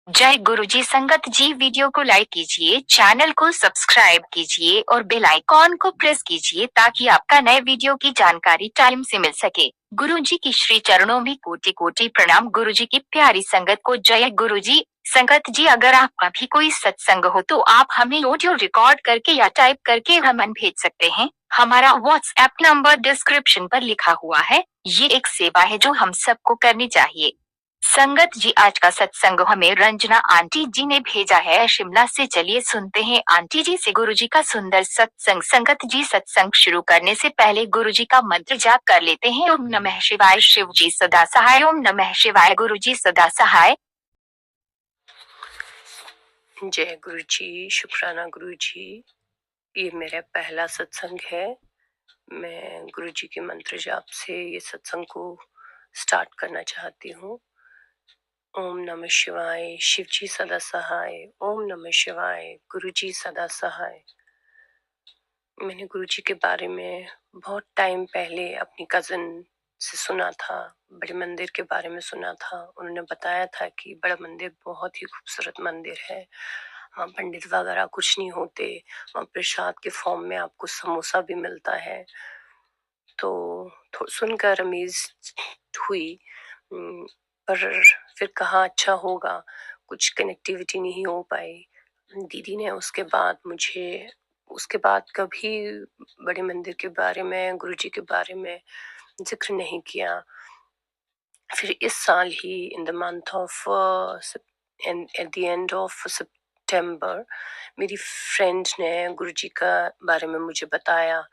जय गुरुजी। संगत जी, वीडियो को लाइक कीजिए, चैनल को सब्सक्राइब कीजिए और बेल आइकॉन को प्रेस कीजिए ताकि आपका नए वीडियो की जानकारी टाइम से मिल सके। गुरुजी की श्री चरणों में कोटि कोटि प्रणाम। गुरुजी की प्यारी संगत को जय गुरुजी। संगत जी, अगर आपका भी कोई सत्संग हो तो आप हमें ऑडियो रिकॉर्ड करके या टाइप करके हमें भेज सकते हैं। हमारा व्हाट्सएप नंबर डिस्क्रिप्शन पर लिखा हुआ है। ये एक सेवा है जो हम सबको करनी चाहिए। संगत जी, आज का सत्संग हमें रंजना आंटी जी ने भेजा है शिमला से। चलिए सुनते हैं आंटी जी से गुरु जी का सुंदर सत्संग। संगत जी, सत्संग शुरू करने से पहले गुरु जी का मंत्र जाप कर लेते हैं। ओम नमः शिवाय। शिव जी सदा सहाय। ओम नमः शिवाय। गुरु जी सदा सहाय। जय गुरु जी, शुक्राना गुरु जी। ये मेरा पहला सत्संग है। मैं गुरु जी के मंत्र जाप से ये सत्संग को स्टार्ट करना चाहती हूँ। ओम नमः शिवाय। शिव जी सदा सहाय। ओम नमः शिवाय। गुरु जी सदा सहाय। मैंने गुरु जी के बारे में बहुत टाइम पहले अपनी कज़न से सुना था। बड़े मंदिर के बारे में सुना था। उन्होंने बताया था कि बड़ा मंदिर बहुत ही खूबसूरत मंदिर है। वहाँ पंडित वगैरह कुछ नहीं होते। वहाँ प्रसाद के फॉर्म में आपको समोसा भी मिलता है। तो सुनकर अमेज हुई। पर फिर कहा अच्छा होगा, कुछ कनेक्टिविटी नहीं हो पाई। दीदी ने उसके बाद कभी बड़े मंदिर के बारे में, गुरुजी के बारे में जिक्र नहीं किया। फिर इस साल ही in the month of at the end of सितंबर मेरी फ्रेंड ने गुरुजी का बारे में मुझे बताया।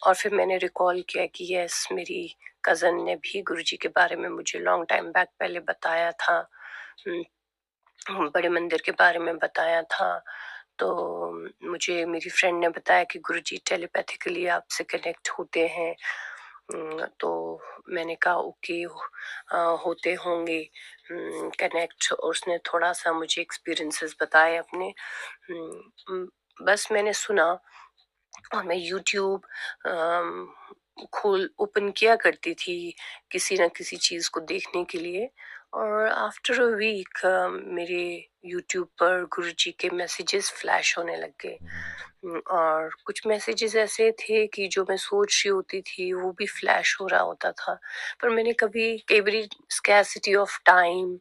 और फिर मैंने रिकॉल किया कि यस, मेरी कज़न ने भी गुरुजी के बारे में मुझे लॉन्ग टाइम बैक पहले बताया था। बड़े मंदिर के बारे में बताया था। तो मुझे मेरी फ्रेंड ने बताया कि गुरुजी टेलीपैथिकली आपसे कनेक्ट होते हैं। तो मैंने कहा ओके, होते होंगे कनेक्ट। और उसने थोड़ा सा मुझे एक्सपीरियंसेस बताए अपने। बस मैंने सुना और मैं यूट्यूब खोल ओपन किया करती थी किसी न किसी चीज़ को देखने के लिए। और आफ्टर अ वीक मेरे यूट्यूब पर गुरुजी के मैसेजेस फ्लैश होने लग गए। और कुछ मैसेजेस ऐसे थे कि जो मैं सोच रही होती थी वो भी फ्लैश हो रहा होता था। पर मैंने कई बारी स्कैसिटी ऑफ टाइम,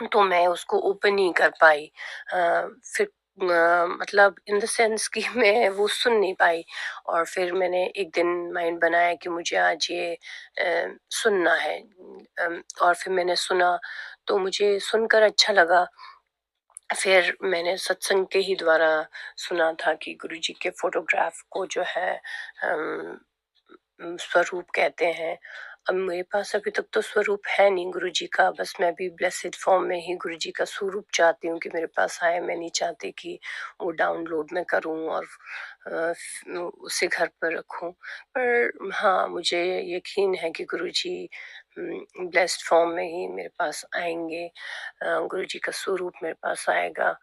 तो मैं उसको ओपन नहीं कर पाई। फिर मतलब इन द सेंस कि मैं वो सुन नहीं पाई। और फिर मैंने एक दिन माइंड बनाया कि मुझे आज ये सुनना है। और फिर मैंने सुना, तो मुझे सुनकर अच्छा लगा। फिर मैंने सत्संग के ही द्वारा सुना था कि गुरुजी के फोटोग्राफ को जो है स्वरूप कहते हैं। अब मेरे पास अभी तक तो स्वरूप है नहीं गुरुजी का, बस मैं भी ब्लेसिड फॉर्म में ही गुरुजी का स्वरूप चाहती हूँ कि मेरे पास आए। मैं नहीं चाहती कि वो डाउनलोड मैं करूँ और उसे घर पर रखूँ। पर हाँ, मुझे यकीन है कि गुरुजी ब्लेस्ड फॉर्म में ही मेरे पास आएंगे। गुरुजी का स्वरूप मेरे पास आएगा।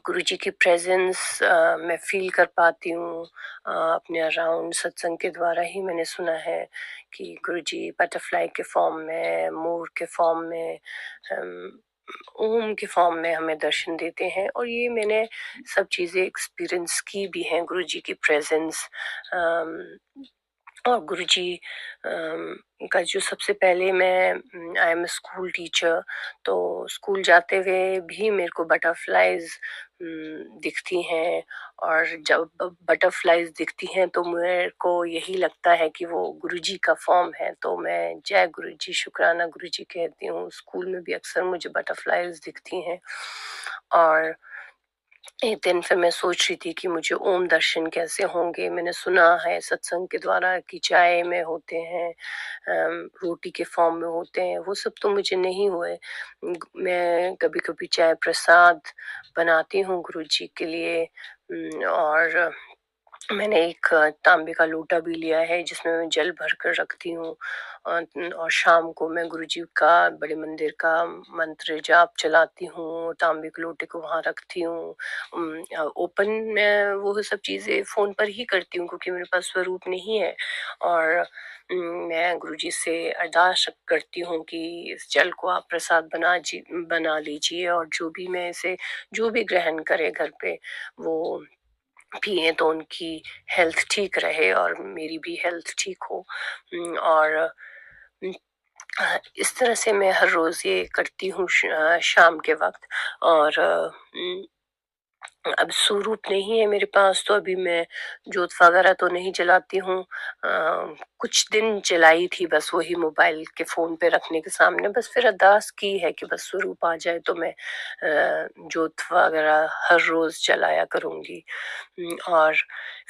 गुरुजी की प्रेजेंस मैं फील कर पाती हूँ अपने अराउंड। सत्संग के द्वारा ही मैंने सुना है कि गुरुजी बटरफ्लाई के फॉर्म में, मोर के फॉर्म में, ओम के फॉर्म में हमें दर्शन देते हैं। और ये मैंने सब चीज़ें एक्सपीरियंस की भी हैं, गुरुजी की प्रेजेंस। और गुरुजी का जो सबसे पहले, मैं आई एम स्कूल टीचर, तो स्कूल जाते हुए भी मेरे को बटरफ्लाइज दिखती हैं। और जब बटरफ्लाइज दिखती हैं तो मेरे को यही लगता है कि वो गुरुजी का फॉर्म है। तो मैं जय गुरुजी, शुक्राना गुरुजी कहती हूँ। स्कूल में भी अक्सर मुझे बटरफ्लाइज दिखती हैं। और एक दिन फिर मैं सोच रही थी कि मुझे ओम दर्शन कैसे होंगे। मैंने सुना है सत्संग के द्वारा कि चाय में होते हैं, रोटी के फॉर्म में होते हैं। वो सब तो मुझे नहीं हुए। मैं कभी कभी चाय प्रसाद बनाती हूँ गुरु जी के लिए। और मैंने एक तांबे का लोटा भी लिया है जिसमें मैं जल भर कर रखती हूँ। और शाम को मैं गुरुजी का बड़े मंदिर का मंत्र जाप चलाती हूँ, तांबे के लोटे को वहाँ रखती हूँ। ओपन मैं वो सब चीज़ें फ़ोन पर ही करती हूँ क्योंकि मेरे पास स्वरूप नहीं है। और मैं गुरुजी से अरदास करती हूँ कि इस जल को आप प्रसाद बना लीजिए, और जो भी मैं इसे जो भी ग्रहण करे घर पे वो पिए तो उनकी हेल्थ ठीक रहे और मेरी भी हेल्थ ठीक हो। और इस तरह से मैं हर रोज़ ये करती हूँ शाम के वक़्त। और अब स्वरूप नहीं है मेरे पास तो अभी मैं जोत वगैरह तो नहीं जलाती हूँ। कुछ दिन जलाई थी बस वही मोबाइल के फ़ोन पे रखने के सामने, बस फिर अरदास की है कि बस स्वरूप आ जाए तो मैं जोत वगैरह हर रोज़ जलाया करूँगी। और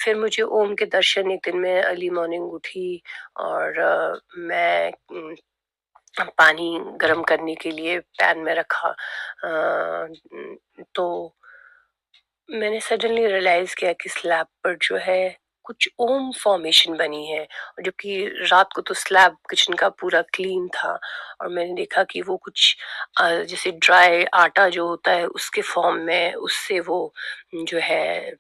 फिर मुझे ओम के दर्शन एक दिन मैं अर्ली मॉर्निंग उठी और मैं पानी गर्म करने के लिए पैन में रखा। तो मैंने सडनली रियलाइज किया कि स्लैब पर जो है कुछ ओम फॉर्मेशन बनी है, और जबकि रात को तो स्लैब किचन का पूरा क्लीन था। और मैंने देखा कि वो कुछ जैसे ड्राई आटा जो होता है उसके फॉर्म में उससे वो जो है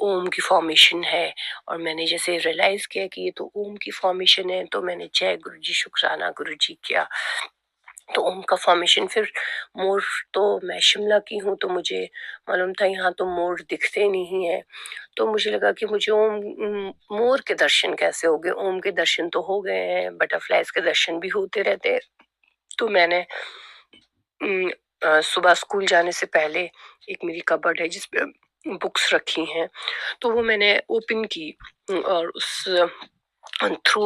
ओम की फॉर्मेशन है। और मैंने जैसे रियलाइज किया कि ये तो ओम की फॉर्मेशन है तो मैंने जय गुरु जी शुक्राना गुरु जी किया। तो ओम का फॉर्मेशन फिर मोर, तो मैं शिमला की हूँ तो मुझे मालूम था यहाँ तो मोर दिखते नहीं है। तो मुझे लगा कि मुझे मोर के दर्शन कैसे हो गए, ओम के दर्शन तो हो गए हैं, बटरफ्लाइज के दर्शन भी होते रहते हैं। तो मैंने सुबह स्कूल जाने से पहले एक मेरी कबर्ड है जिसपे बुक्स रखी हैं, तो वो मैंने ओपन की। और उस through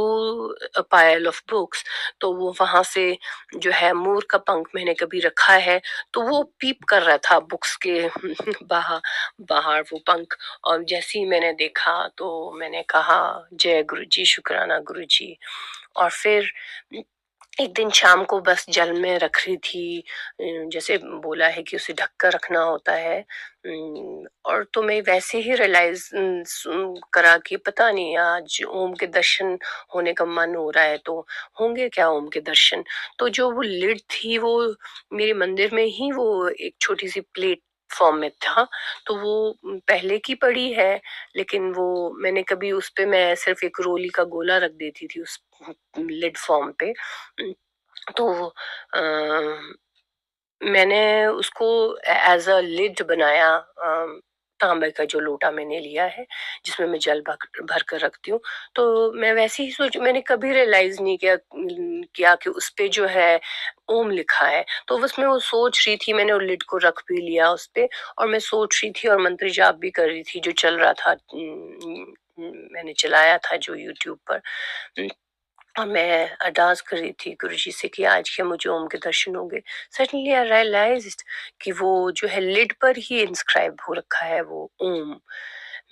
a pile of books, तो वो वहां से जो है मोर का पंख मैंने कभी रखा है, तो वो पीप कर रहा था बुक्स के बाहर बाहर वो पंख। और जैसे ही मैंने देखा तो मैंने कहा जय गुरु जी शुक्राना गुरु जी। और फिर एक दिन शाम को बस जल में रख रही थी, जैसे बोला है कि उसे ढक कर रखना होता है। और तो मैं वैसे ही रियलाइज करा कि पता नहीं आज ओम के दर्शन होने का मन हो रहा है, तो होंगे क्या ओम के दर्शन। तो जो वो लिड थी वो मेरे मंदिर में ही वो एक छोटी सी प्लेट फॉर्म में था, तो वो पहले की पड़ी है, लेकिन वो मैंने कभी उस पे मैं सिर्फ एक रोली का गोला रख देती थी उस लिड फॉर्म पे। तो अ, मैंने उसको एज अ लिड बनाया, तांबे का जो लोटा मैंने लिया है जिसमें मैं जल भर भर कर रखती हूँ। तो मैं वैसे ही सोच, मैंने कभी रियलाइज नहीं किया कि उस पे जो है ओम लिखा है। तो बस मैं वो सोच रही थी, मैंने वो लिड को रख भी लिया उस पे, और मैं सोच रही थी और मंत्र जाप भी कर रही थी जो चल रहा था। मैंने चलाया था जो यूट्यूब पर। और मैं अरदास कर रही थी गुरुजी से कि आज के मुझे ओम के दर्शन होंगे। सडनली आई रियलाइज्ड कि वो जो है लिड पर ही इंस्क्राइब हो रखा है वो ओम।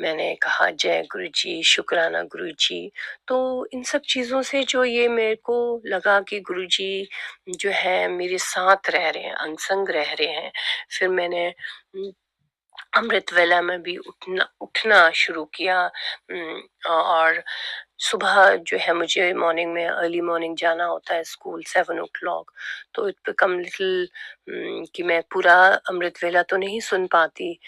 मैंने कहा जय गुरु जी शुक्राना गुरु जी। तो इन सब चीज़ों से जो ये मेरे को लगा कि गुरु जी जो है मेरे साथ रह रहे हैं, अंग संग रह रहे हैं। फिर मैंने अमृत वेला में भी उठना उठना शुरू किया। और सुबह जो है मुझे मॉर्निंग में अर्ली मॉर्निंग जाना होता है स्कूल 7 o'clock। तो इट बिकम लिटिल कि मैं पूरा अमृत वेला तो नहीं सुन पाती।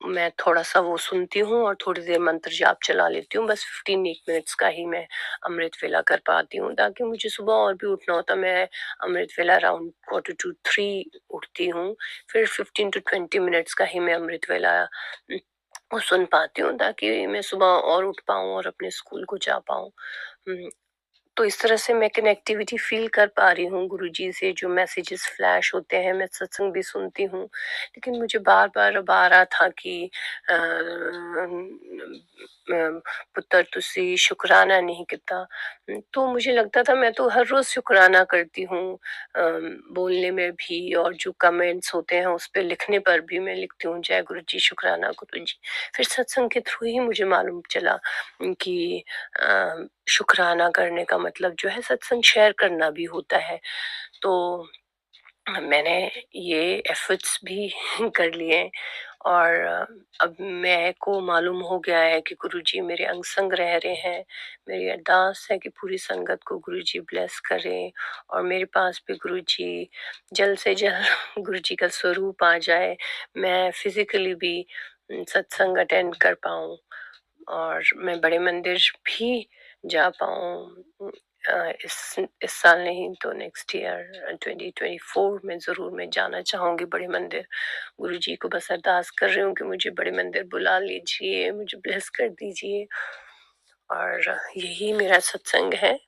मैं थोड़ा सा वो सुनती हूँ और थोड़ी देर मंत्र जाप चला लेती हूँ, बस 15 मिनट्स का ही मैं अमृत वेला कर पाती हूँ, ताकि मुझे सुबह और भी उठना होता। मैं अमृत वेला अराउंड 2:45 उठती हूँ। फिर 15 to 20 मिनट्स का ही मैं अमृत वेला वो सुन पाती हूँ, ताकि मैं सुबह और उठ पाऊँ और अपने स्कूल को जा पाऊँ। तो इस तरह से मैं कनेक्टिविटी फील कर पा रही हूँ गुरुजी से, जो मैसेजेस फ्लैश होते हैं, मैं सत्संग भी सुनती हूँ। लेकिन मुझे बार बार अब आ रहा था कि पुत्र तुसी शुक्राना नहीं किता। तो मुझे लगता था मैं तो हर रोज शुक्राना करती हूँ, बोलने में भी और जो कमेंट्स होते हैं उस पे लिखने पर भी मैं लिखती हूँ जय गुरु जी शुक्राना गुरु जी। फिर सत्संग के थ्रू ही मुझे मालूम चला कि शुक्राना करने का मतलब जो है सत्संग शेयर करना भी होता है। तो मैंने ये एफर्ट्स भी कर लिए। और अब मैं को मालूम हो गया है कि गुरुजी मेरे अंग संग रह रहे हैं। मेरी अरदास है कि पूरी संगत को गुरुजी ब्लेस करें और मेरे पास भी गुरुजी जल्द से जल्द गुरुजी का स्वरूप आ जाए, मैं फिजिकली भी सत्संग अटेंड कर पाऊँ और मैं बड़े मंदिर भी जा पाऊँ। इस साल नहीं तो नेक्स्ट ईयर 2024 में ज़रूर मैं जाना चाहूँगी बड़े मंदिर। गुरुजी को बस अरदास कर रही हूँ कि मुझे बड़े मंदिर बुला लीजिए, मुझे ब्लेस कर दीजिए और यही मेरा सत्संग है।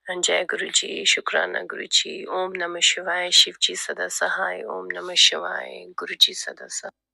जय गुरुजी, शुक्राना गुरुजी, ओम नमः शिवाय, शिव जी सदा सहाय, ओम नमः शिवाय, गुरुजी सदा सहाय।